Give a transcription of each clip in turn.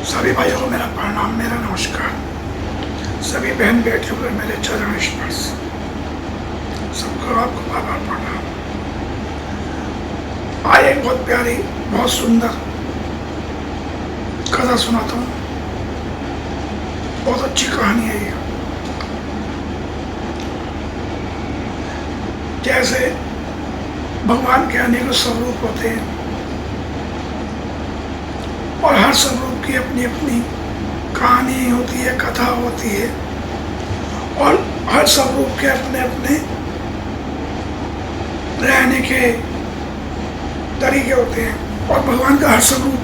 सभी भाइयों को मेरा प्रणाम, मेरा नमस्कार। सभी बहन बेटियों को मेरे चरण स्पर्श। सबको आपको बाबा प्रणाम। आज एक बहुत प्यारी, बहुत सुंदर कथा सुनाता हूँ। बहुत अच्छी कहानी है ये। जैसे भगवान के अनेक स्वरूप होते हैं और हर स्वरूप की अपनी अपनी कहानी होती है, कथा होती है, और हर स्वरूप के अपने अपने रहने के तरीके होते हैं। और भगवान का हर स्वरूप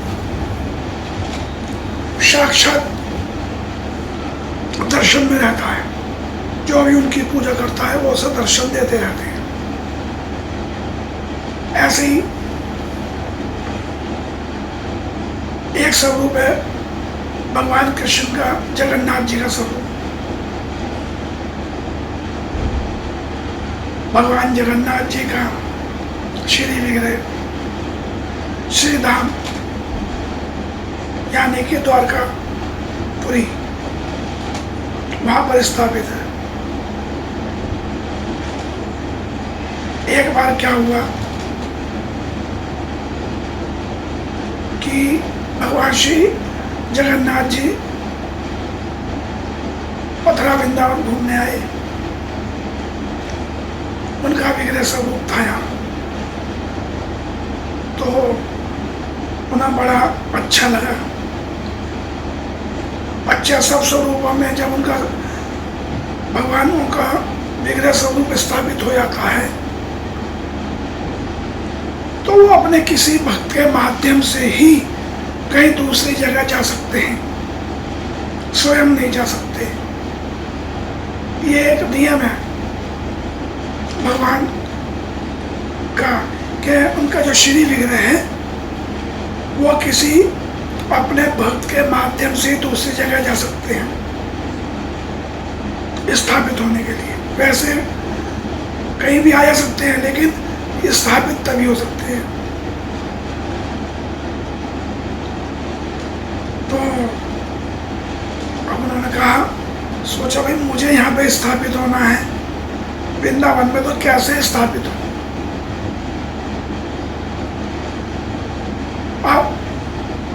साक्षात दर्शन में रहता है। जो भी उनकी पूजा करता है वो उसे दर्शन देते रहते हैं। ऐसे ही एक स्वरूप है भगवान कृष्ण का, जगन्नाथ जी का स्वरूप। भगवान जगन्नाथ जी का श्री विग्रह श्री धाम यानी कि द्वारकापुरी वहां पर स्थापित है। एक बार क्या हुआ कि भगवान श्री जगन्नाथ जी मथुरा वृंदावन घूमने आए। उनका विग्रह स्वरूप था यहाँ, तो उन्हें बड़ा अच्छा लगा। अच्छा, सब स्वरूपों में जब उनका भगवानों का विग्रह स्वरूप स्थापित हो जाता है तो वो अपने किसी भक्त के माध्यम से ही कहीं दूसरी जगह जा सकते हैं, स्वयं नहीं जा सकते। ये एक नियम है भगवान का कि उनका जो श्री विग्रह है वो किसी अपने भक्त के माध्यम से दूसरी जगह जा सकते हैं स्थापित होने के लिए। वैसे कहीं भी आ जा सकते हैं, लेकिन स्थापित तभी हो सकते हैं। तो अब उन्होंने कहा, सोचा भाई मुझे यहाँ पे स्थापित होना है, वृंदावन में तो कैसे स्थापित हो। अब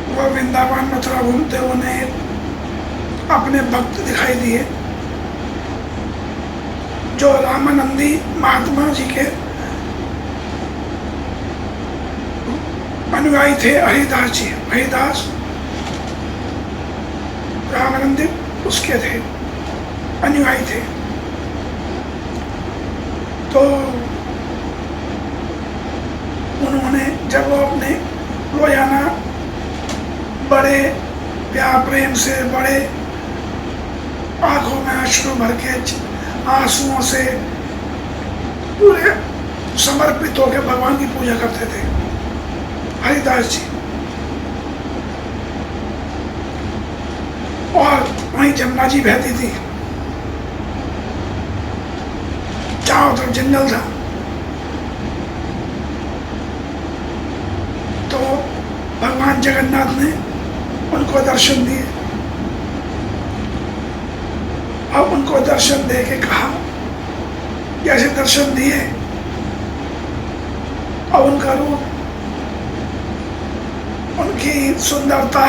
वो वृंदावन मथुरा घूमते उन्हें अपने भक्त दिखाई दिए जो रामानंदी महात्मा जी के अनुयायी थे। हरिदास जी, हरिदास रामानंदी उसके थे, अनुयायी थे। तो उन्होंने जब वो अपने रोजाना बड़े प्यार प्रेम से, बड़े आंखों में अश्रु भर के आंसुओं से पूरे समर्पित होकर भगवान की पूजा करते थे हरिदास जी। और वहीं जमुना जी बहती थी, चारों तरफ जंगल था। तो भगवान जगन्नाथ ने उनको दर्शन दिए। अब उनको दर्शन दे के कहा, जैसे दर्शन दिए और उनका रूप, उनकी सुंदरता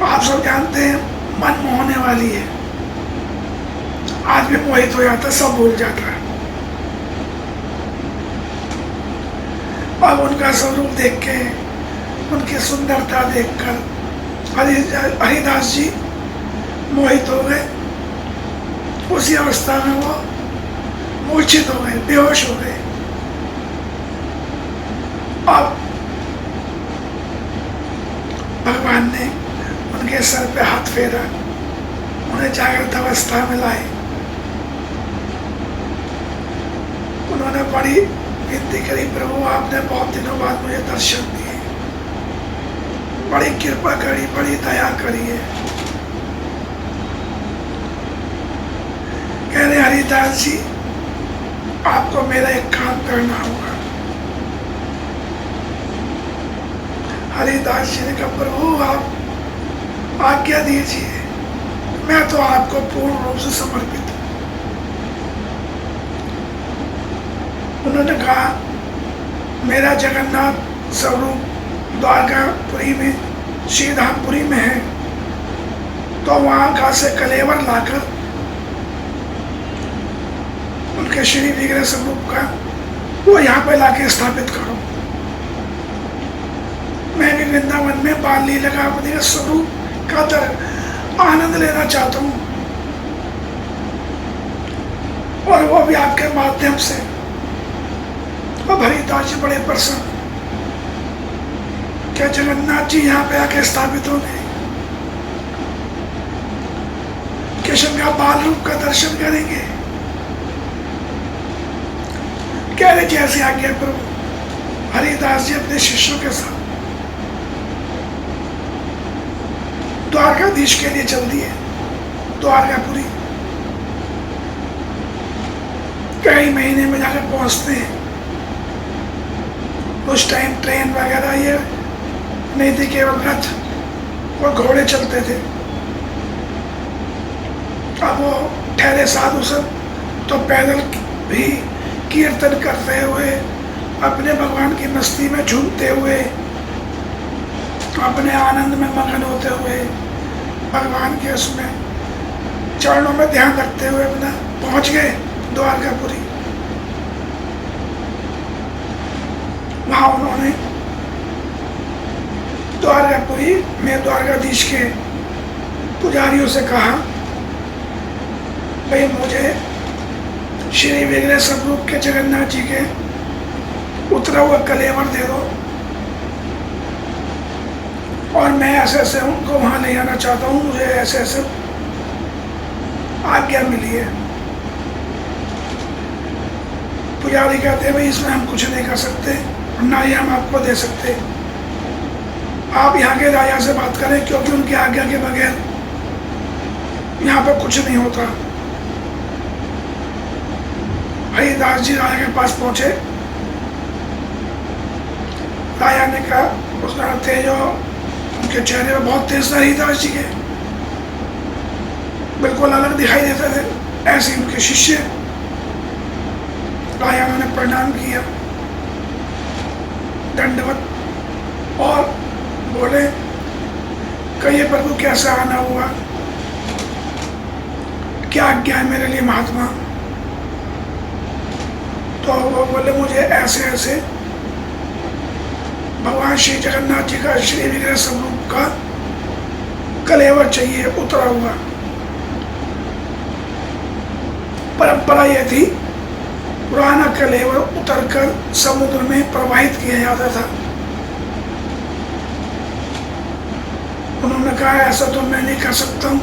आप सब जानते हैं मन मोहने वाली है। आज भी मोहित हो जाता, सब भूल जाता है। अब उनका स्वरूप देख के, उनकी सुंदरता देखकर हरिदास जी मोहित हो गए। उसी अवस्था में वो मूर्छित हो गए, बेहोश हो गए। अब भगवान ने उनके सर पे हाथ फेरा, उन्हें जागृत अवस्था में लाए। उन्होंने बड़ी विनती करी, प्रभु आपने बहुत दिनों बाद मुझे दर्शन दिए, बड़ी कृपा करी, बड़ी दया करी है। कह रहे हरिदास जी, आपको मेरा एक काम करना होगा। हरिदास जी ने कहा, प्रभु आप आज्ञा दीजिए, मैं तो आपको पूर्ण रूप से समर्पित हूँ। उन्होंने कहा, मेरा जगन्नाथ स्वरूप द्वारकापुरी में, श्रीधामपुरी में है, तो वहाँ का से कलेवर लाकर उनके श्री विग्रह स्वरूप का वो यहाँ पे लाके स्थापित करो। मैं भी वृंदावन में बाल लीला का अपने स्वरूप का आनंद लेना चाहता हूँ, और वो भी आपके माध्यम से। और हरिदास जी बड़े प्रसन्न, क्या जगन्नाथ जी यहाँ पे आके स्थापित हो गए, कृष्ण का बाल रूप का दर्शन करेंगे। कह रहे जैसे आज्ञा प्रभु। हरिदास जी अपने शिष्यों के साथ द्वारकाधीश के लिए चल दिए, द्वारकापुरी। कई महीने में जाकर पहुंचते हैं। उस टाइम ट्रेन वगैरह ये नहीं थी, केवल रथ और घोड़े चलते थे। अब वो ठहरे साधु सब तो पैदल भी कीर्तन करते हुए, अपने भगवान की मस्ती में झूमते हुए, अपने आनंद में मगन होते हुए, भगवान के उसमें चरणों में ध्यान रखते हुए अपना पहुंच गए द्वारकापुरी। वहां उन्होंने द्वारकापुरी में द्वारकाधीश के पुजारियों से कहा, भाई मुझे श्री विग्रह स्वरूप के जगन्नाथ जी के उतरा हुआ कलेवर दे दो, और मैं ऐसे ऐसे उनको वहां ले जाना चाहता हूँ, मुझे ऐसे ऐसे आज्ञा मिली है। पुजारी कहते हैं, भाई इसमें हम कुछ नहीं कर सकते, ना ही हम आपको दे सकते, आप यहाँ के राजा से बात करें, क्योंकि उनकी आज्ञा के बगैर यहाँ पे कुछ नहीं होता। हरिदास जी राजा के पास पहुंचे। राजा ने कहा, उसका तेज, उनके चेहरे में बहुत तेज था हरिदास जी के, बिल्कुल अलग दिखाई देते थे, ऐसे उनके शिष्य। राजा ने प्रणाम किया, दंडवत, और बोले, कहिए प्रभु कैसा आना हुआ, क्या आज्ञा है मेरे लिए महात्मा। तो वो बोले, मुझे ऐसे ऐसे भगवान श्री जगन्नाथ जी का श्री विग्रह स्वरूप का कलेवर चाहिए उतरा हुआ। परंपरा यह थी, पुराना कलेवर उतरकर समुद्र में प्रवाहित किया जाता था। उन्होंने कहा, ऐसा तो मैं नहीं कर सकता हूं,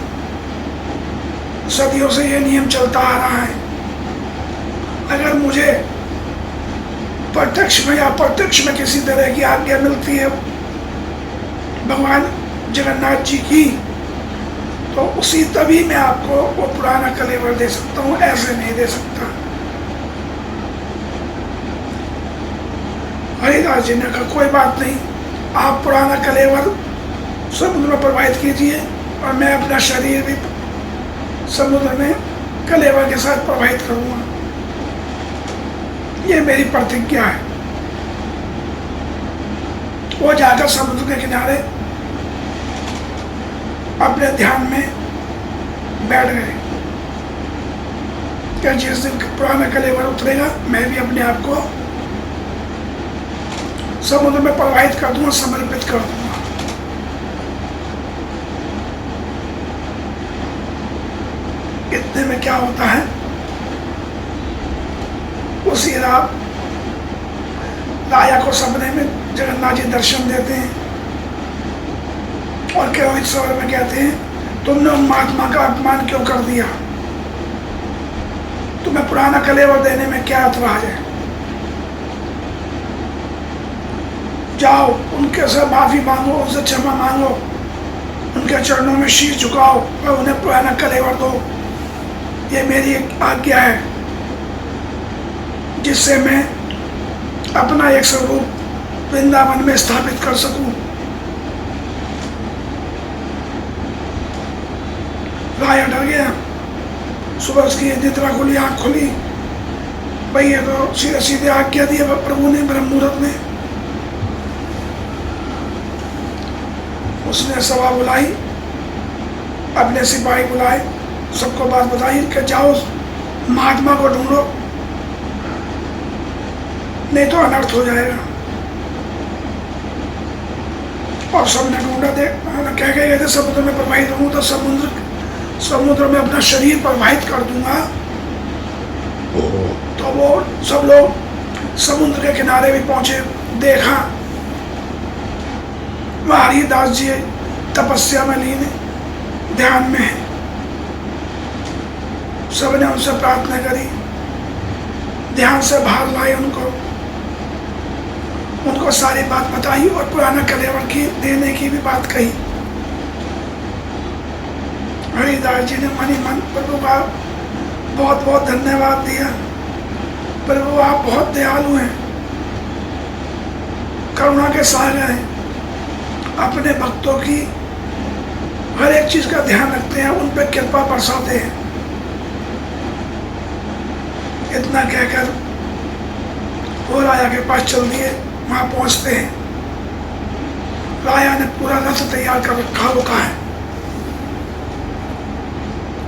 सदियों से यह नियम चलता आ रहा है। अगर मुझे प्रत्यक्ष में या अप्रत्यक्ष में किसी तरह की आज्ञा मिलती है भगवान जगन्नाथ जी की, तो उसी तभी मैं आपको वो पुराना कलेवर दे सकता हूँ, ऐसे नहीं दे सकता। हरिदास जी ने कहा, कोई बात नहीं, आप पुराना कलेवर समुद्र में प्रवाहित कीजिए, और मैं अपना शरीर भी समुद्र में कलेवर के साथ प्रवाहित करूँगा, ये मेरी प्रतिज्ञा है। वो जाकर समुद्र के किनारे अपने ध्यान में बैठ गए कि जिस दिन पुराना कलेवर उतरेगा, मैं भी अपने आप को समुद्र में प्रवाहित कर दूंगा, समर्पित कर दूंगा। इतने में क्या होता है, उसी रात राजा को सपने में जगन्नाथ जी दर्शन देते हैं, और केवल स्वर में कहते हैं, तुमने उन महात्मा का अपमान क्यों कर दिया, तुम्हें पुराना कलेवर देने में क्या ऐतराज है, जाओ उनके से माफी मांगो, उनसे क्षमा मांगो, उनके चरणों में शीश झुकाओ और उन्हें पुराना कलेवर दो। ये मेरी आज्ञा है, जिससे मैं अपना एक स्वरूप वृंदावन में स्थापित कर सकूं। राया डर गया। सुबह उसकी निद्रा खुली, आँख खुली, भाई ये तो सीधे सीधे आज्ञा दी प्रभु ने ब्रह्म मुहूर्त में। उसने सभा बुलाई, अपने सिपाही बुलाए, सबको बात बताई कि जाओ महात्मा को ढूंढो, नहीं तो अनर्थ हो जाएगा। और सबने ढूंढा, कह गए थे समुद्र में प्रवाहित हूँ तो समुद्र में अपना शरीर प्रवाहित कर दूंगा। तो वो सब लोग समुद्र के किनारे भी पहुंचे, देखा वह हरिदास जी तपस्या में लीन, ध्यान में है। सबने उनसे प्रार्थना करी, ध्यान से बाहर लाए उनको सारी बात बताई और पुराना कलेवर की देने की भी बात कही। हरिदास जी ने मनी मन प्रभु का बहुत बहुत धन्यवाद दिया। प्रभु आप बहुत दयालु हैं, करुणा के सागर हैं, अपने भक्तों की हर एक चीज का ध्यान रखते हैं, उन पर कृपा बरसाते हैं। इतना कहकर वो राजा के पास चल दिए। वहां पहुंचते हैं, राजा ने पूरा रथ तैयार कर रखा होता है।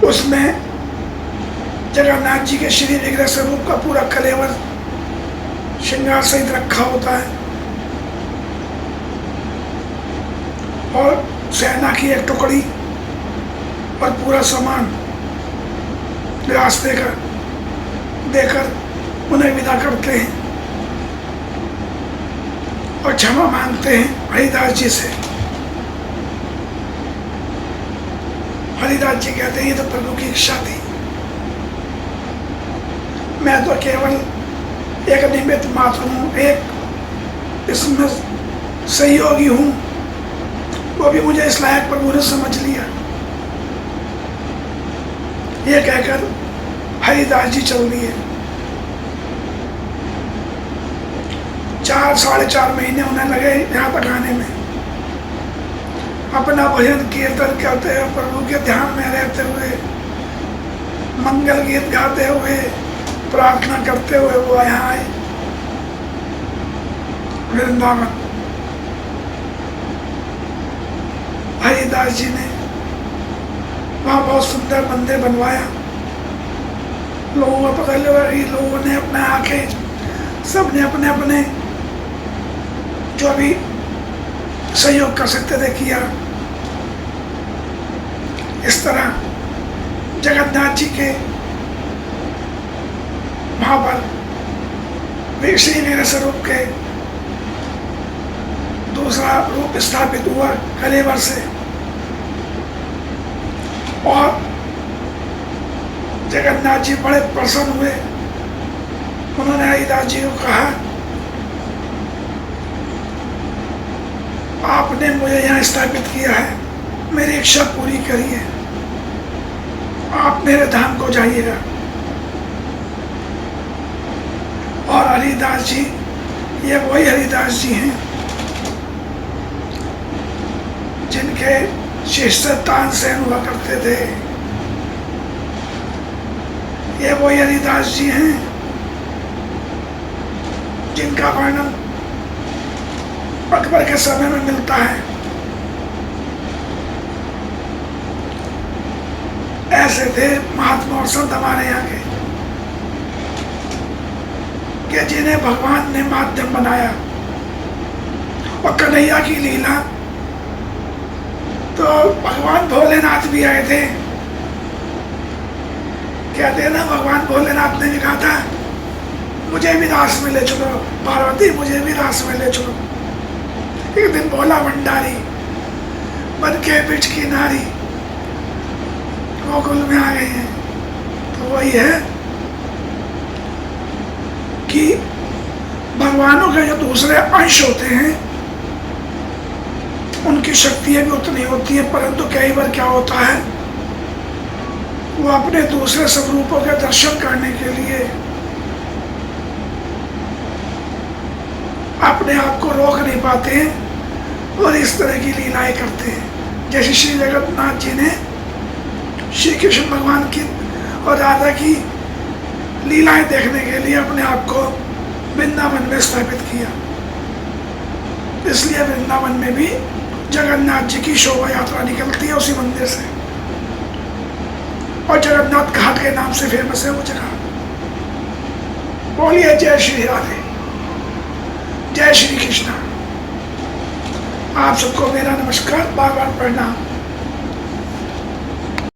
उसमें जगन्नाथ जी के श्री विग्रह स्वरूप का पूरा कलेवर श्रृंगार सहित रखा होता है और सेना की एक टुकड़ी और पूरा सामान रास्ते का देकर उन्हें विदा करते हैं और क्षमा मांगते हैं हरिदास जी से। हरिदास जी कहते हैं ये तो प्रभु की इच्छा थी, मैं तो केवल एक निमित्त मात्र हूँ, एक इसमें सहयोगी हूँ, वो भी मुझे इस लायक प्रभु ने समझ लिया। ये कहकर हरिदास जी चल दिए। 4-4.5 महीने उन्हें लगे यहाँ तक आने में। अपना भजन कीर्तन करते हुए, प्रभु के ध्यान में रहते हुए, मंगल गीत गाते हुए, प्रार्थना करते हुए वो यहाँ आए वृंदावन। हरिदास जी ने वहाँ बहुत सुंदर मंदिर बनवाया। लोगों को पता लगा कि लोगों ने अपने आंखें, सबने अपने अपने जो भी सहयोग कर सकते थे किया। इस तरह जगन्नाथ जी के वहां पर श्री वीर स्वरूप के दूसरा रूप स्थापित हुआ कलेवर से। और जगन्नाथ जी बड़े प्रसन्न हुए। उन्होंने हरिदास जी को कहा, आपने मुझे यहाँ स्थापित किया है, मेरी इच्छा पूरी करिए, आप मेरे धाम को जाइएगा। और हरिदास जी, ये वही हरिदास जी हैं जिनके शिष्य तानसेन हुआ करते थे। ये वही हरिदास जी हैं जिनका वर्णन अकबर के समय में मिलता है। ऐसे थे महात्मा और संत हमारे यहाँ के कि जिन्हें भगवान ने माध्यम बनाया। और कन्हैया की लीला तो भगवान भोलेनाथ भी आए थे। कहते हैं ना, भगवान भोलेनाथ ने भी कहा था, मुझे भी रास में ले चलो पार्वती, मुझे भी रास में ले चलो। एक दिन भोला भंडारी बन के बिच की नारी गोकुल में आ गए हैं। तो वही है कि भगवानों के जो दूसरे अंश होते हैं उनकी शक्तियां भी उतनी होती है, परंतु कई बार क्या होता है, वो अपने दूसरे स्वरूपों के दर्शन करने के लिए अपने आप को रोक नहीं पाते हैं और इस तरह की लीलाएं करते हैं। जैसे श्री जगन्नाथ जी ने श्री कृष्ण भगवान की और राधा की लीलाएं देखने के लिए अपने आप को वृंदावन में स्थापित किया। इसलिए वृंदावन में भी जगन्नाथ जी की शोभा यात्रा निकलती है उसी मंदिर से, और जगन्नाथ घाट के नाम से फेमस है वो जगह। बोलिए जय श्री राधे, जय श्री कृष्णा। आप सबको मेरा नमस्कार, बार बार प्रणाम।